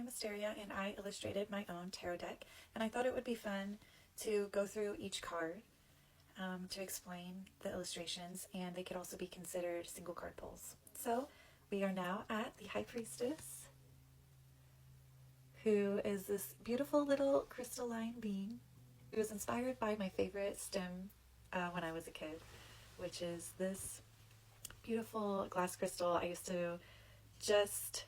I'm Asteria, and I illustrated my own tarot deck, and I thought it would be fun to go through each card to explain the illustrations, and they could also be considered single card pulls. So we are now at the High Priestess, who is this beautiful little crystalline being. It was inspired by my favorite stem when I was a kid, which is this beautiful glass crystal. I used to just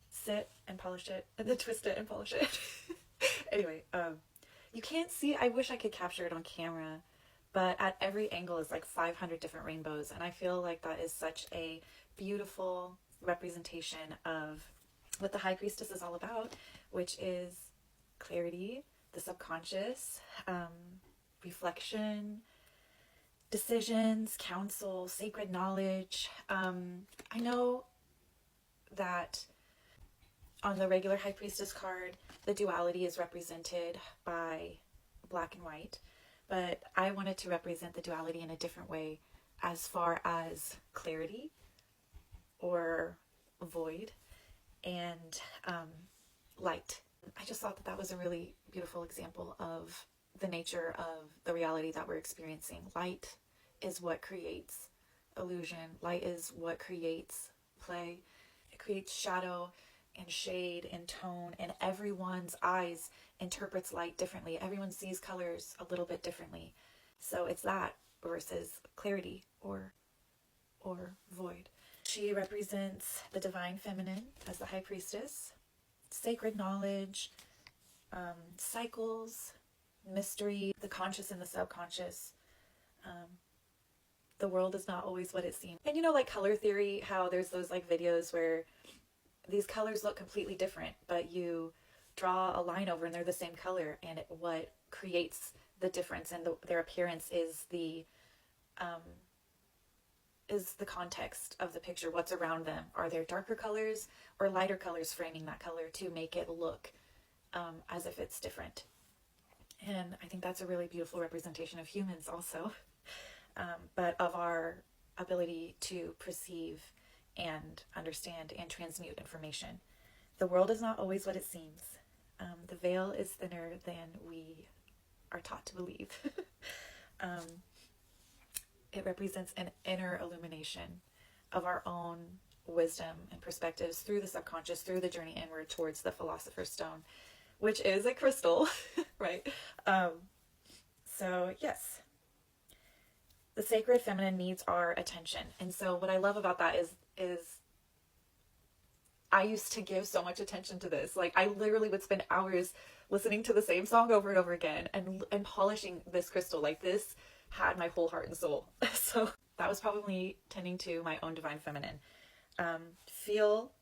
sit and polish it, and then twist it and polish it. Anyway, you can't see, I wish I could capture it on camera, but at every angle is like 500 different rainbows, and I feel like that is such a beautiful representation of what the High Priestess is all about, which is clarity, the subconscious, reflection, decisions, counsel, sacred knowledge. I know that on the regular High Priestess card, the duality is represented by black and white, but I wanted to represent the duality in a different way as far as clarity or void and light. I just thought that that was a really beautiful example of the nature of the reality that we're experiencing. Light is what creates illusion. Light is what creates play. It creates shadow and shade and tone, and everyone's eyes interprets light differently. Everyone sees colors a little bit differently. So it's that versus clarity or void. She represents the divine feminine as the High Priestess, sacred knowledge, cycles, mystery, the conscious and the subconscious. The world is not always what it seems. And you know, like color theory, how there's those like videos where these colors look completely different, but you draw a line over and they're the same color, and what creates the difference and their appearance is the context of the picture, what's around them. Are there darker colors or lighter colors framing that color to make it look as if it's different? And I think that's a really beautiful representation of humans also, but of our ability to perceive and understand and transmute information. The world is not always what it seems. The veil is thinner than we are taught to believe. It represents an inner illumination of our own wisdom and perspectives through the subconscious, through the journey inward towards the Philosopher's Stone, which is a crystal, right? So yes, the sacred feminine needs our attention. And so what I love about that is I used to give so much attention to this. Like I literally would spend hours listening to the same song over and over again and polishing this crystal. Like this had my whole heart and soul. So that was probably tending to my own divine feminine. Feel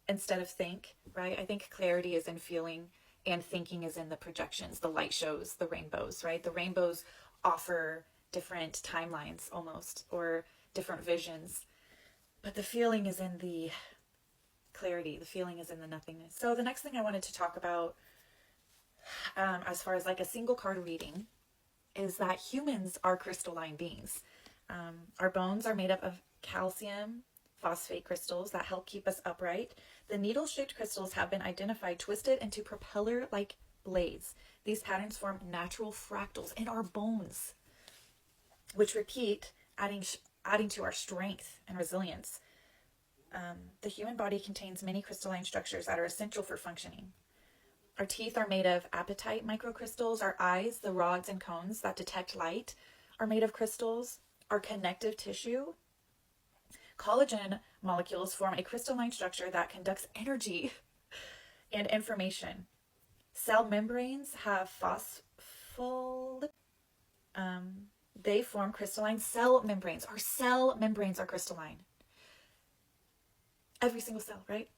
instead of think, right? I think clarity is in feeling and thinking is in the projections, the light shows, the rainbows, right? The rainbows offer different timelines almost, or different visions. But the feeling is in the clarity. The feeling is in the nothingness. So the next thing I wanted to talk about as far as like a single card reading is that humans are crystalline beings. Our bones are made up of calcium phosphate crystals that help keep us upright. The needle-shaped crystals have been identified twisted into propeller-like blades. These patterns form natural fractals in our bones, which repeat, adding to our strength and resilience. The human body contains many crystalline structures that are essential for functioning. Our teeth are made of apatite microcrystals. Our eyes, the rods and cones that detect light, are made of crystals. Our connective tissue, collagen molecules, form a crystalline structure that conducts energy and information. Cell membranes have phospholipid. They form crystalline cell membranes. Our cell membranes are crystalline. Every single cell, right?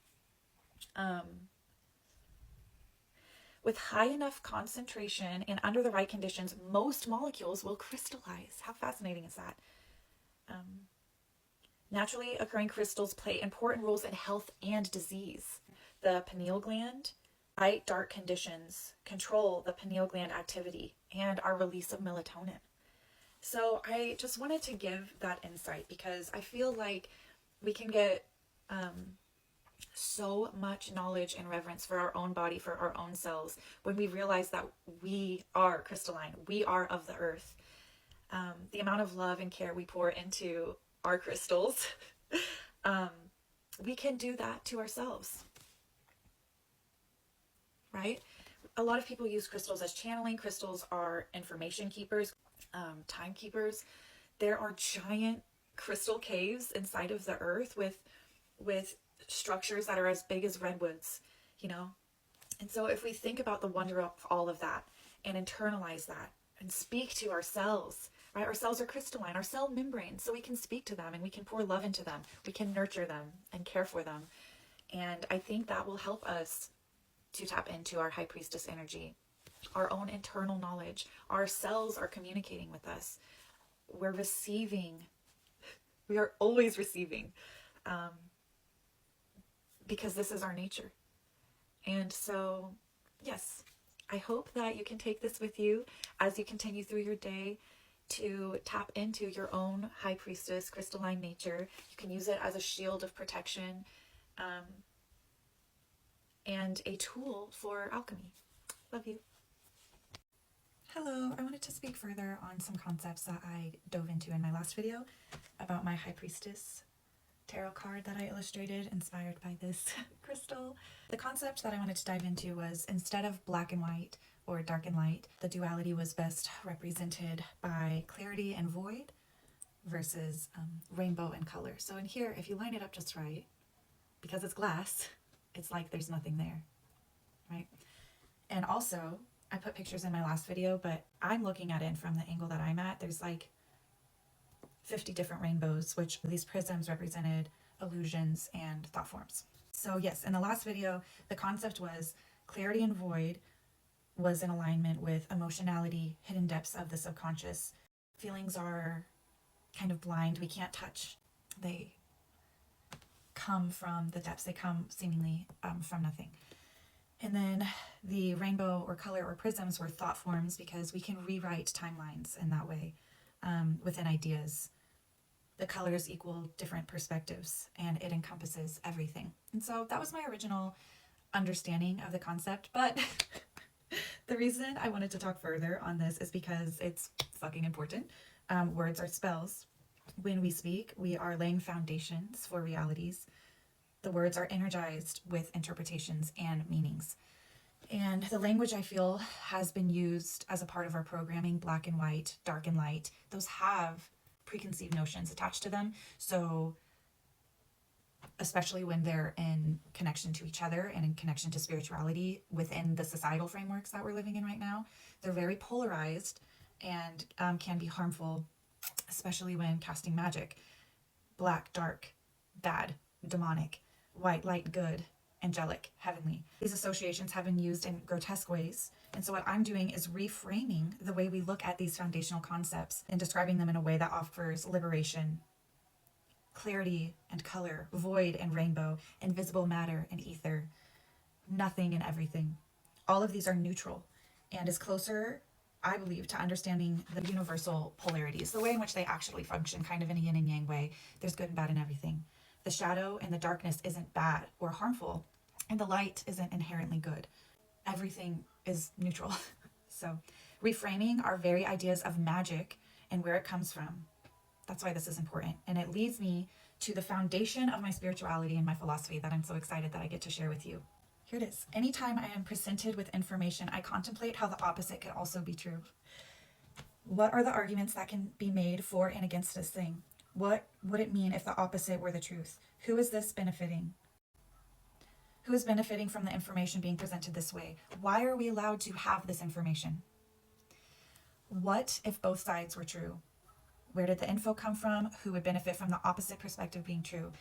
With high enough concentration and under the right conditions, most molecules will crystallize. How fascinating is that? Naturally occurring crystals play important roles in health and disease. The pineal gland, light dark conditions control the pineal gland activity and our release of melatonin. So I just wanted to give that insight because I feel like we can get so much knowledge and reverence for our own body, for our own cells, when we realize that we are crystalline, we are of the earth. The amount of love and care we pour into our crystals, um, we can do that to ourselves, right? A lot of people use crystals as channeling. Crystals are information keepers, timekeepers. There are giant crystal caves inside of the earth with structures that are as big as redwoods, you know? And so if we think about the wonder of all of that and internalize that and speak to our cells, right? Our cells are crystalline, our cell membranes, so we can speak to them and we can pour love into them. We can nurture them and care for them. And I think that will help us to tap into our high priestess energy, our own internal knowledge. Our cells are communicating with us. We're receiving. We are always receiving, because this is our nature. And so, yes, I hope that you can take this with you as you continue through your day to tap into your own high priestess crystalline nature. You can use it as a shield of protection, and a tool for alchemy. Love you. Hello, I wanted to speak further on some concepts that I dove into in my last video about my high priestess tarot card that I illustrated inspired by this crystal. The concept that I wanted to dive into was, instead of black and white or dark and light, the duality was best represented by clarity and void versus rainbow and color. So in here, if you line it up just right, because it's glass, it's like there's nothing there, right? And also, I put pictures in my last video, but I'm looking at it from the angle that I'm at. There's like 50 different rainbows, which these prisms represented illusions and thought forms. So yes, in the last video, the concept was clarity and void was in alignment with emotionality, hidden depths of the subconscious. Feelings are kind of blind. We can't touch. They come from the depths. They come seemingly from nothing. And then the rainbow or color or prisms were thought forms, because we can rewrite timelines in that way, within ideas. The colors equal different perspectives, and it encompasses everything. And so that was my original understanding of the concept. But the reason I wanted to talk further on this is because it's fucking important. Words are spells. When we speak, we are laying foundations for realities. The words are energized with interpretations and meanings. And the language, I feel, has been used as a part of our programming, black and white, dark and light. Those have preconceived notions attached to them. So especially when they're in connection to each other and in connection to spirituality within the societal frameworks that we're living in right now, they're very polarized and can be harmful, especially when casting magic. Black, dark, bad, demonic, white, light, good, angelic, heavenly. These associations have been used in grotesque ways. And so what I'm doing is reframing the way we look at these foundational concepts and describing them in a way that offers liberation, clarity and color, void and rainbow, invisible matter and ether, nothing and everything. All of these are neutral and is closer, I believe, to understanding the universal polarities, the way in which they actually function, kind of in a yin and yang way. There's good and bad in everything. The shadow and the darkness isn't bad or harmful, and the light isn't inherently good. Everything is neutral. So reframing our very ideas of magic and where it comes from, that's why this is important. And it leads me to the foundation of my spirituality and my philosophy that I'm so excited that I get to share with you. Here it is. Anytime I am presented with information, I contemplate how the opposite could also be true. What are the arguments that can be made for and against this thing? What would it mean if the opposite were the truth? Who is this benefiting? Who is benefiting from the information being presented this way? Why are we allowed to have this information? What if both sides were true? Where did the info come from? Who would benefit from the opposite perspective being true?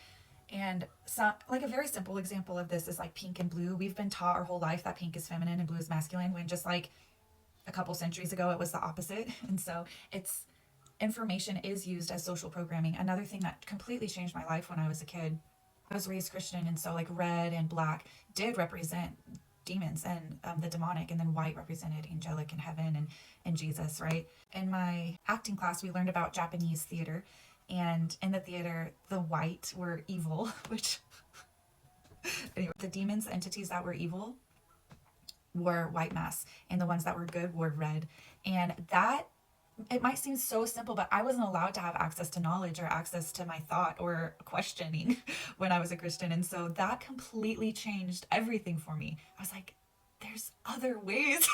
And so, like, a very simple example of this is like pink and blue. We've been taught our whole life that pink is feminine and blue is masculine, when just like a couple centuries ago it was the opposite. And so it's information is used as social programming. Another thing that completely changed my life when I was a kid, I was raised Christian, and so like red and black did represent demons and the demonic, and then white represented angelic and heaven and Jesus, right? In my acting class, we learned about Japanese theater, and in the theater, the white were evil, which Anyway, the demons, the entities that were evil, wore white masks, and the ones that were good wore red. And that, it might seem so simple, but I wasn't allowed to have access to knowledge or access to my thought or questioning when I was a Christian. And so that completely changed everything for me. I was like, there's other ways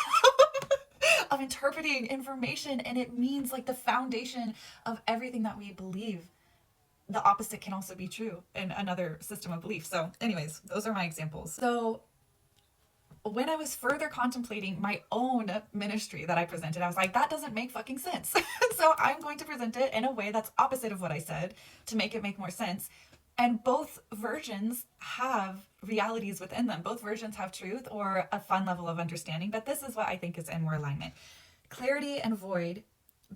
of interpreting information, and it means like the foundation of everything that we believe. The opposite can also be true in another system of belief. So, anyways, those are my examples. So, when I was further contemplating my own ministry that I presented, I was like, that doesn't make fucking sense. So I'm going to present it in a way that's opposite of what I said to make it make more sense. And both versions have realities within them. Both versions have truth or a fun level of understanding, but this is what I think is in more alignment. Clarity and void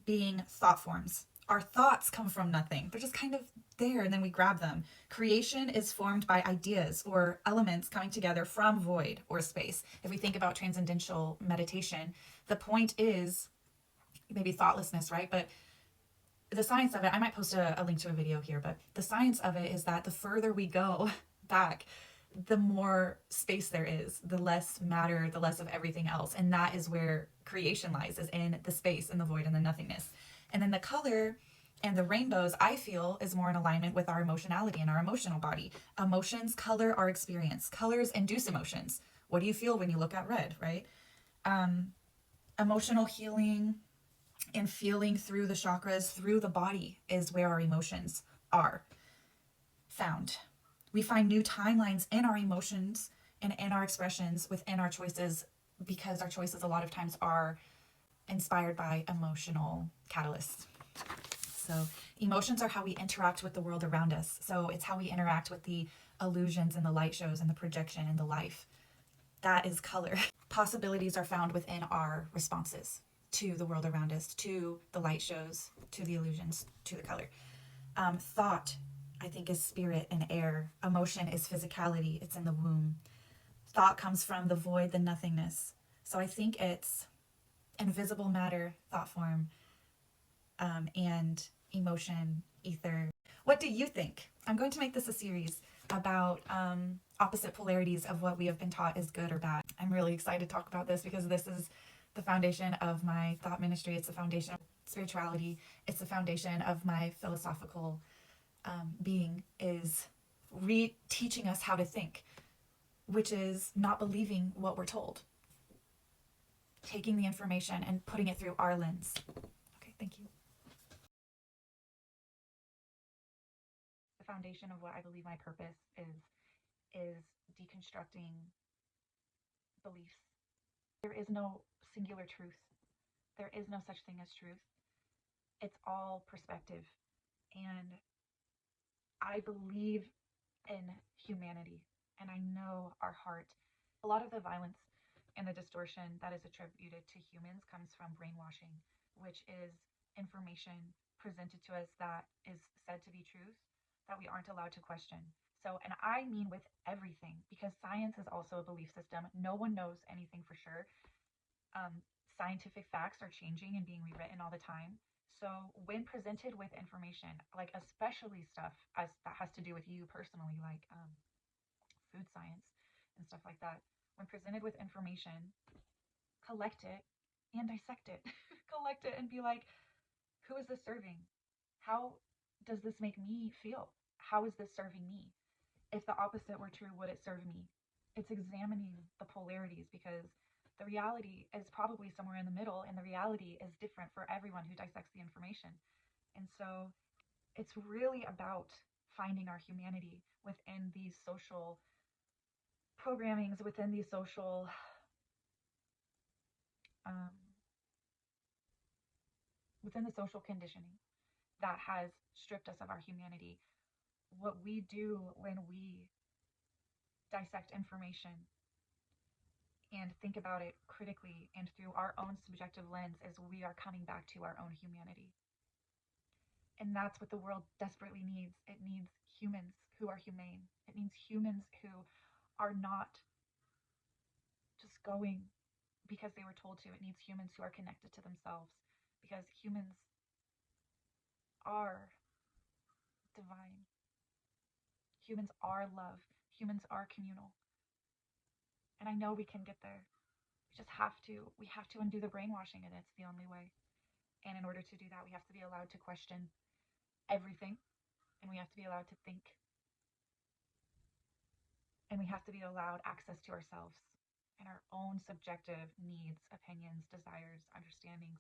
being thought forms. Our thoughts come from nothing. They're just kind of there and then we grab them. Creation is formed by ideas or elements coming together from void or space. If we think about transcendental meditation, the point is maybe thoughtlessness, right? But the science of it, I might post a link to a video here, but the science of it is that the further we go back, the more space there is, the less matter, the less of everything else. And that is where creation lies, is in the space and the void and the nothingness. And then the color and the rainbows, I feel, is more in alignment with our emotionality and our emotional body. Emotions color our experience. Colors induce emotions. What do you feel when you look at red, right? Emotional healing and feeling through the chakras, through the body, is where our emotions are found. We find new timelines in our emotions and in our expressions within our choices, because our choices a lot of times are inspired by emotional catalysts. So emotions are how we interact with the world around us. So it's how we interact with the illusions and the light shows and the projection and the life. That is color. Possibilities are found within our responses to the world around us, to the light shows, to the illusions, to the color. Thought, I think, is spirit and air. Emotion is physicality. It's in the womb. Thought comes from the void, the nothingness. So I think it's invisible matter, thought form, and emotion, ether. What do you think? I'm going to make this a series about opposite polarities of what we have been taught is good or bad. I'm really excited to talk about this because this is the foundation of my thought ministry. It's the foundation of spirituality. It's the foundation of my philosophical being, is re-teaching us how to think, which is not believing what we're told. Taking the information and putting it through our lens. Okay, thank you. The foundation of what I believe my purpose is deconstructing beliefs. There is no singular truth. There is no such thing as truth. It's all perspective. And I believe in humanity, and I know our heart. A lot of the violence and the distortion that is attributed to humans comes from brainwashing, which is information presented to us that is said to be truth that we aren't allowed to question. So, and I mean with everything, because science is also a belief system. No one knows anything for sure. Scientific facts are changing and being rewritten all the time. So when presented with information, like especially stuff as that has to do with you personally, like food science and stuff like that, when presented with information, collect it and dissect it. Collect it and be like, who is this serving? How does this make me feel? How is this serving me? If the opposite were true, would it serve me? It's examining the polarities, because the reality is probably somewhere in the middle, and the reality is different for everyone who dissects the information. And so it's really about finding our humanity within these social programmings, within these social um, within the social conditioning that has stripped us of our humanity. What we do when we dissect information and think about it critically and through our own subjective lens is we are coming back to our own humanity. And that's what the world desperately needs. It needs humans who are humane. It needs humans who are not just going because they were told to. It needs humans who are connected to themselves, because humans are divine. Humans are love. Humans are communal. And I know we can get there. We have to undo the brainwashing, and it's the only way. And in order to do that, we have to be allowed to question everything, and we have to be allowed to think, and we have to be allowed access to ourselves and our own subjective needs, opinions, desires, understandings.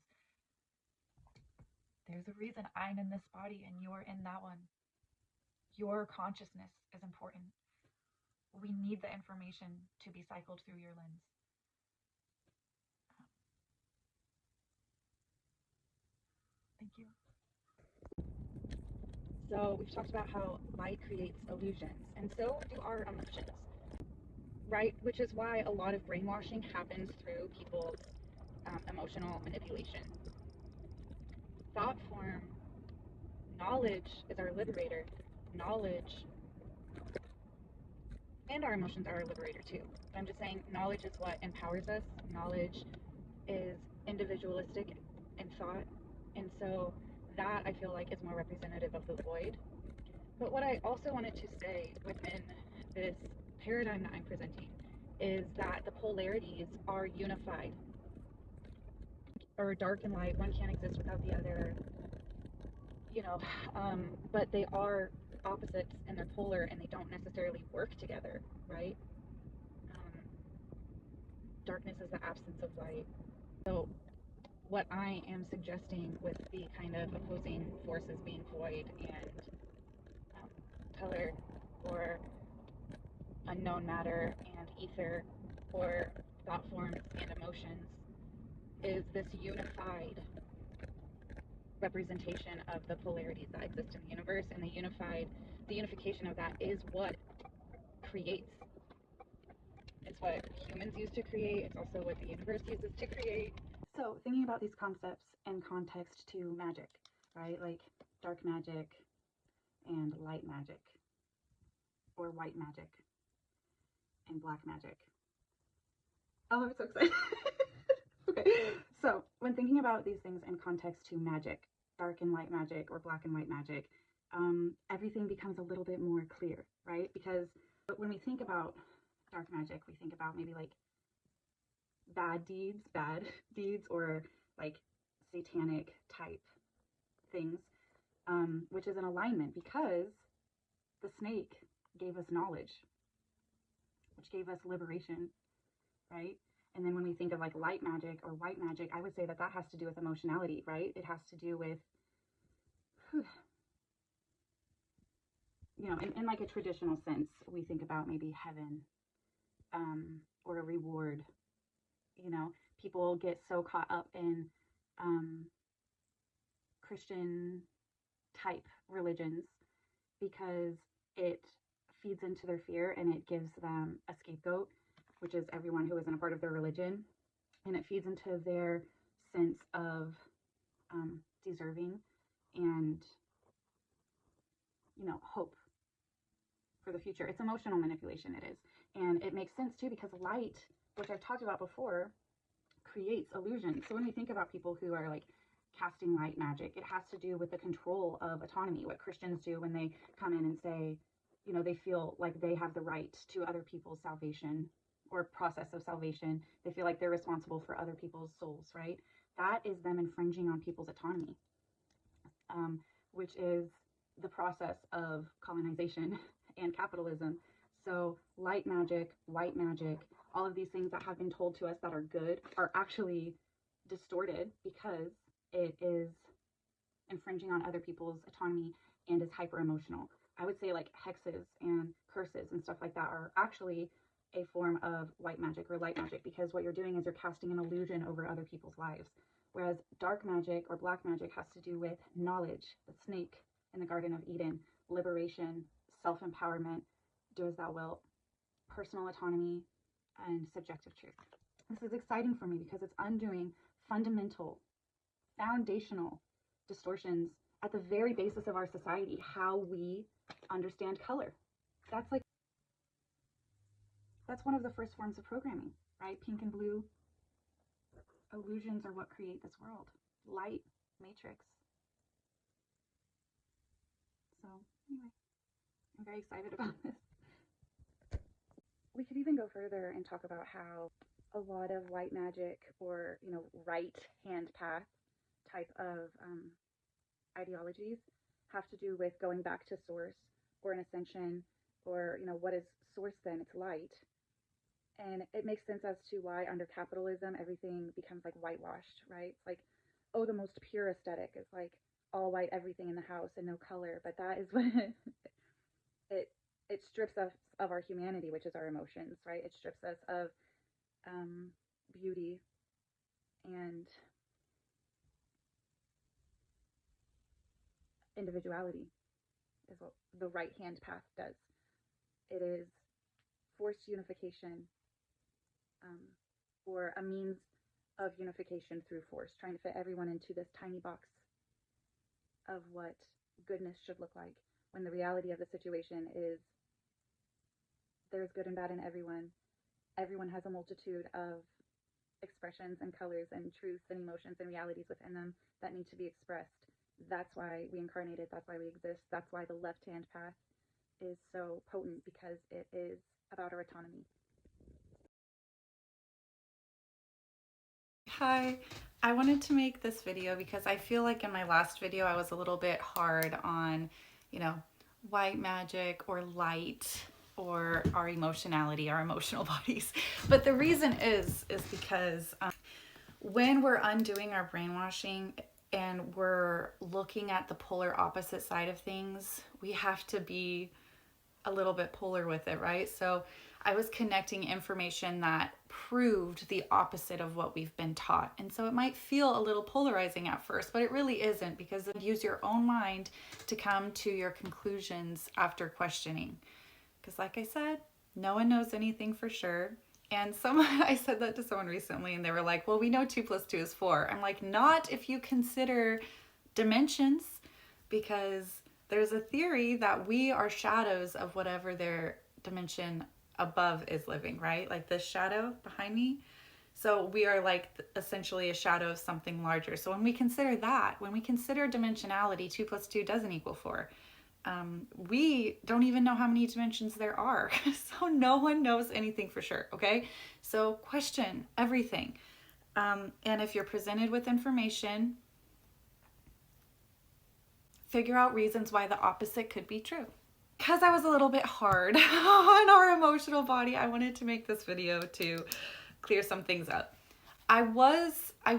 There's a reason I'm in this body and you're in that one. Your consciousness is important. We need the information to be cycled through your lens. Thank you. So we've talked about how light creates illusions, and so do our emotions, right? Which is why a lot of brainwashing happens through people's emotional manipulation. Thought form, knowledge is our liberator. Knowledge and our emotions are our liberator too. But I'm just saying, knowledge is what empowers us. Knowledge is individualistic in thought, and so that I feel like is more representative of the void. But what I also wanted to say within this paradigm that I'm presenting is that the polarities are unified, or dark and light. One can't exist without the other, you know, but they are opposites and they're polar and they don't necessarily work together, right? Darkness is the absence of light. So what I am suggesting with the kind of opposing forces being void and color, or unknown matter and ether, or thought forms and emotions, is this unified representation of the polarities that exist in the universe, and the unification of that is what creates. It's what humans use to create. It's also what the universe uses to create. So thinking about these concepts in context to magic, right? Like dark magic and light magic, or white magic and black magic. Oh, I'm so excited. Okay, so when thinking about these things in context to magic, dark and light magic or black and white magic, everything becomes a little bit more clear, right? Because when we think about dark magic, we think about maybe like bad deeds, or like satanic type things, which is in alignment because the snake gave us knowledge, which gave us liberation, right? And then when we think of like light magic or white magic, I would say that has to do with emotionality, right? It has to do with, in like a traditional sense, we think about maybe heaven, or a reward. People get so caught up in Christian type religions because it feeds into their fear and it gives them a scapegoat, which is everyone who isn't a part of their religion, and it feeds into their sense of deserving and hope for the future. It's emotional manipulation, it is. And it makes sense too, because light, which I've talked about before, creates illusion. So when we think about people who are like casting light magic, it has to do with the control of autonomy. What Christians do when they come in and say, they feel like they have the right to other people's salvation or process of salvation. They feel like they're responsible for other people's souls, right? That is them infringing on people's autonomy, which is the process of colonization and capitalism. So light magic, white magic, all of these things that have been told to us that are good are actually distorted because it is infringing on other people's autonomy and is hyper emotional. I would say like hexes and curses and stuff like that are actually a form of white magic or light magic, because what you're doing is you're casting an illusion over other people's lives. Whereas dark magic or black magic has to do with knowledge, the snake in the Garden of Eden, liberation, self-empowerment, do as thou wilt, personal autonomy, and subjective truth. This is exciting for me because it's undoing fundamental, foundational distortions at the very basis of our society, how we understand color. That's one of the first forms of programming, right? Pink and blue illusions are what create this world. Light, matrix. So anyway, I'm very excited about this. we could even go further and talk about how a lot of white magic or, right hand path type of ideologies have to do with going back to source or an ascension, or, what is source then? It's light. And it makes sense as to why under capitalism everything becomes like whitewashed, right? It's like, oh, the most pure aesthetic is like all white everything in the house and no color, but that is what it it strips us of our humanity, which is our emotions, right? It strips us of um, beauty and individuality, is what the right hand path does. It is forced unification, um, or a means of unification through force, trying to fit everyone into this tiny box of what goodness should look like, when the reality of the situation is there's good and bad in everyone. Everyone has a multitude of expressions and colors and truths and emotions and realities within them that need to be expressed. That's why we incarnated. That's why we exist. That's why the left hand path is so potent, because it is about our autonomy. Hi, I wanted to make this video because I feel like in my last video I was a little bit hard on, you know, white magic or light or our emotionality, our emotional bodies. But the reason is because when we're undoing our brainwashing and we're looking at the polar opposite side of things, we have to be a little bit polar with it, right? So I was connecting information that proved the opposite of what we've been taught. And so it might feel a little polarizing at first, but it really isn't, because you use your own mind to come to your conclusions after questioning. Because like I said, no one knows anything for sure. And I said that to someone recently and they were like, well, we know 2 + 2 is 4. I'm like, not if you consider dimensions, because there's a theory that we are shadows of whatever their dimension above is living, right? Like this shadow behind me. So we are like essentially a shadow of something larger. So when we consider that, when we consider dimensionality, 2 + 2 doesn't equal 4. We don't even know how many dimensions there are. So no one knows anything for sure, okay? So question everything. And if you're presented with information, figure out reasons why the opposite could be true. Because I was a little bit hard on our emotional body, I wanted to make this video to clear some things up. I was a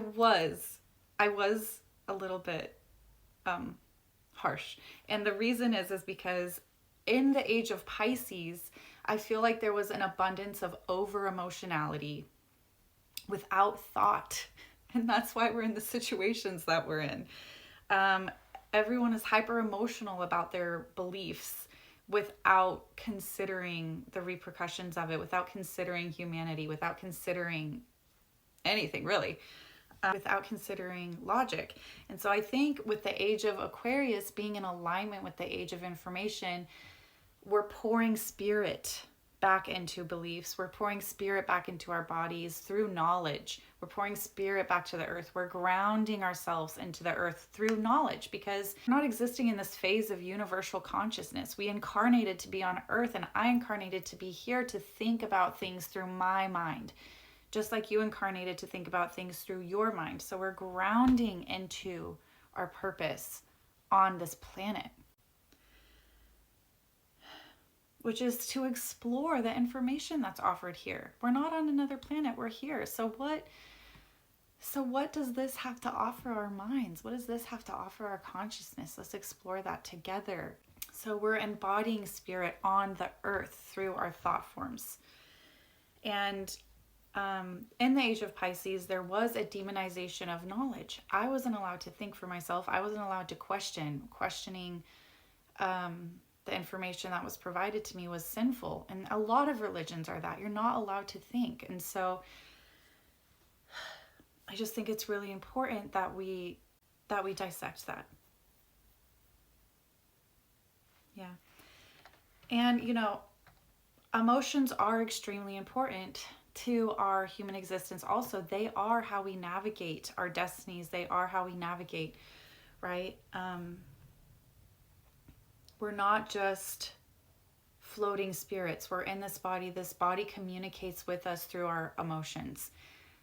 little bit harsh. And the reason is because in the age of Pisces, I feel like there was an abundance of over emotionality without thought. And that's why we're in the situations that we're in. Everyone is hyper emotional about their beliefs without considering the repercussions of it, without considering humanity, without considering anything really, without considering logic. And so I think with the age of Aquarius being in alignment with the age of information, we're pouring spirit back into beliefs. We're pouring spirit back into our bodies through knowledge. We're pouring spirit back to the earth. We're grounding ourselves into the earth through knowledge, because we're not existing in this phase of universal consciousness. We incarnated to be on earth, and I incarnated to be here to think about things through my mind, just like you incarnated to think about things through your mind. So we're grounding into our purpose on this planet, which is to explore the information that's offered here. We're not on another planet, we're here. So what does this have to offer our minds? What does this have to offer our consciousness? Let's explore that together. So we're embodying spirit on the earth through our thought forms. And in the age of Pisces, there was a demonization of knowledge. I wasn't allowed to think for myself. I wasn't allowed to questioning the information that was provided to me was sinful. And a lot of religions are that. You're not allowed to think. And so I just think it's really important that we dissect that. Yeah. And emotions are extremely important to our human existence. Also, they are how we navigate our destinies. They are how we navigate, right? We're not just floating spirits. We're in this body. This body communicates with us through our emotions.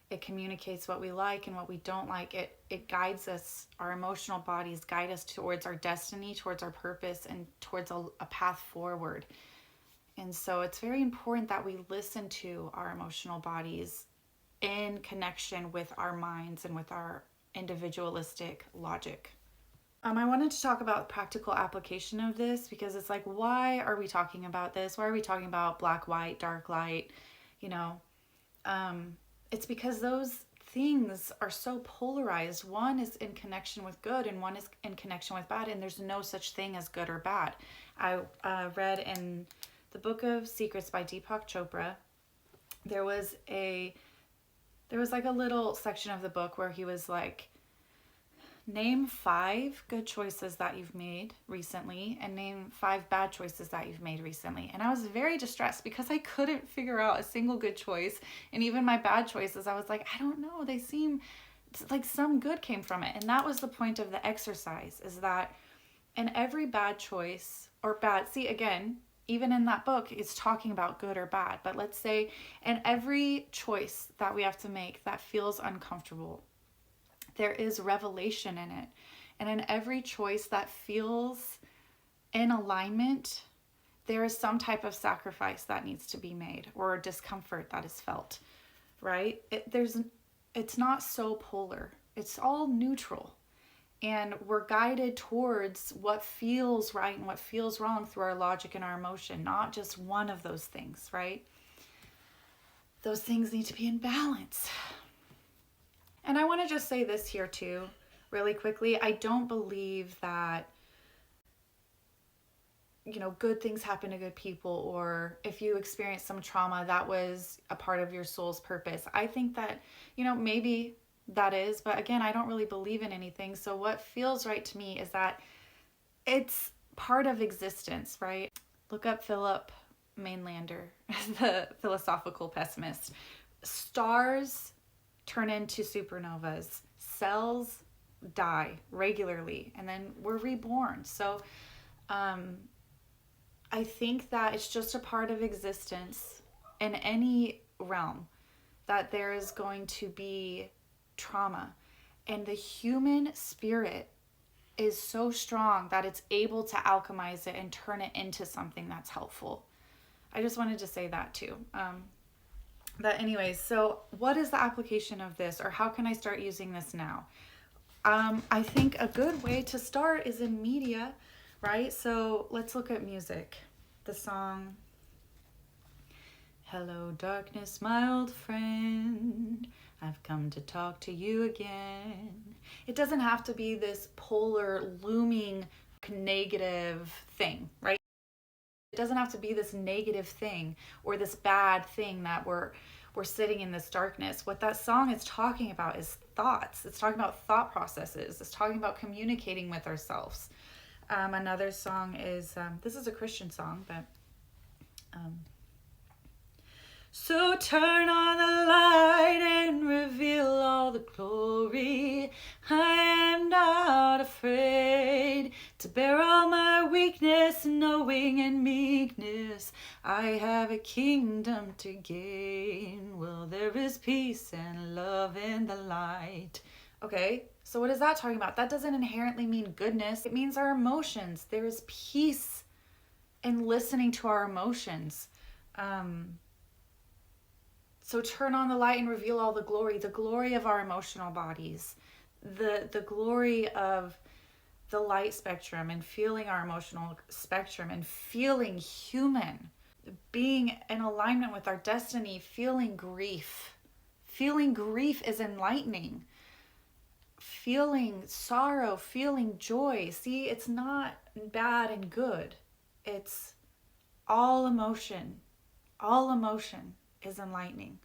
It communicates what we like and what we don't like. It guides us. Our emotional bodies guide us towards our destiny, towards our purpose, and towards a path forward. And so it's very important that we listen to our emotional bodies in connection with our minds and with our individualistic logic. I wanted to talk about practical application of this because it's like, why are we talking about this? Why are we talking about black, white, dark, light? You know, it's because those things are so polarized. One is in connection with good and one is in connection with bad, and there's no such thing as good or bad. I read in the Book of Secrets by Deepak Chopra, there was like a little section of the book where he was like, name 5 good choices that you've made recently and name 5 bad choices that you've made recently. And I was very distressed because I couldn't figure out a single good choice. And even my bad choices, I was like, I don't know, they seem like some good came from it. And that was the point of the exercise, is that in every bad choice or bad, see again, even in that book, it's talking about good or bad. But let's say in every choice that we have to make that feels uncomfortable, there is revelation in it. And in every choice that feels in alignment, there is some type of sacrifice that needs to be made or discomfort that is felt, right? It's not so polar. It's all neutral. And we're guided towards what feels right and what feels wrong through our logic and our emotion, not just one of those things, right? Those things need to be in balance. And I want to just say this here too, really quickly. I don't believe that, you know, good things happen to good people, or if you experience some trauma, that was a part of your soul's purpose. I think that, you know, maybe that is, but again, I don't really believe in anything. So what feels right to me is that it's part of existence, right? Look up Philip Mainlander, the philosophical pessimist. Stars turn into supernovas. Cells die regularly, and then we're reborn. So I think that it's just a part of existence in any realm that there is going to be trauma. And the human spirit is so strong that it's able to alchemize it and turn it into something that's helpful. I just wanted to say that too. But anyways, so what is the application of this, or how can I start using this now? I think a good way to start is in media, right? So let's look at music. The song, "Hello darkness, my old friend, I've come to talk to you again." It doesn't have to be this polar, looming, negative thing, right? It doesn't have to be this negative thing or this bad thing that we're sitting in this darkness. What that song is talking about is thoughts. It's talking about thought processes. It's talking about communicating with ourselves. Another song is, this is a Christian song, but so turn on the light and reveal all the glory. I am not afraid to bear all my weakness, knowing in meekness I have a kingdom to gain. Well, there is peace and love in the light. Okay, so what is that talking about? That doesn't inherently mean goodness. It means our emotions. There is peace in listening to our emotions. So turn on the light and reveal all the glory of our emotional bodies, the glory of the light spectrum, and feeling our emotional spectrum and feeling human, being in alignment with our destiny, feeling grief. Feeling grief is enlightening. Feeling sorrow, feeling joy. See, it's not bad and good. It's all emotion. All emotion is enlightening,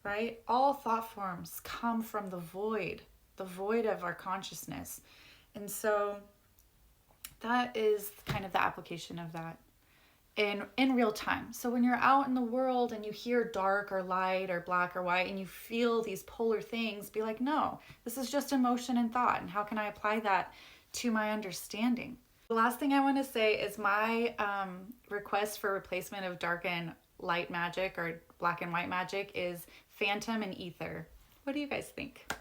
right? All thought forms come from the void of our consciousness. And so that is kind of the application of that in real time. So when you're out in the world and you hear dark or light or black or white and you feel these polar things, be like, no, this is just emotion and thought. And how can I apply that to my understanding? The last thing I want to say is my request for replacement of dark and light magic or black and white magic is phantom and ether. What do you guys think?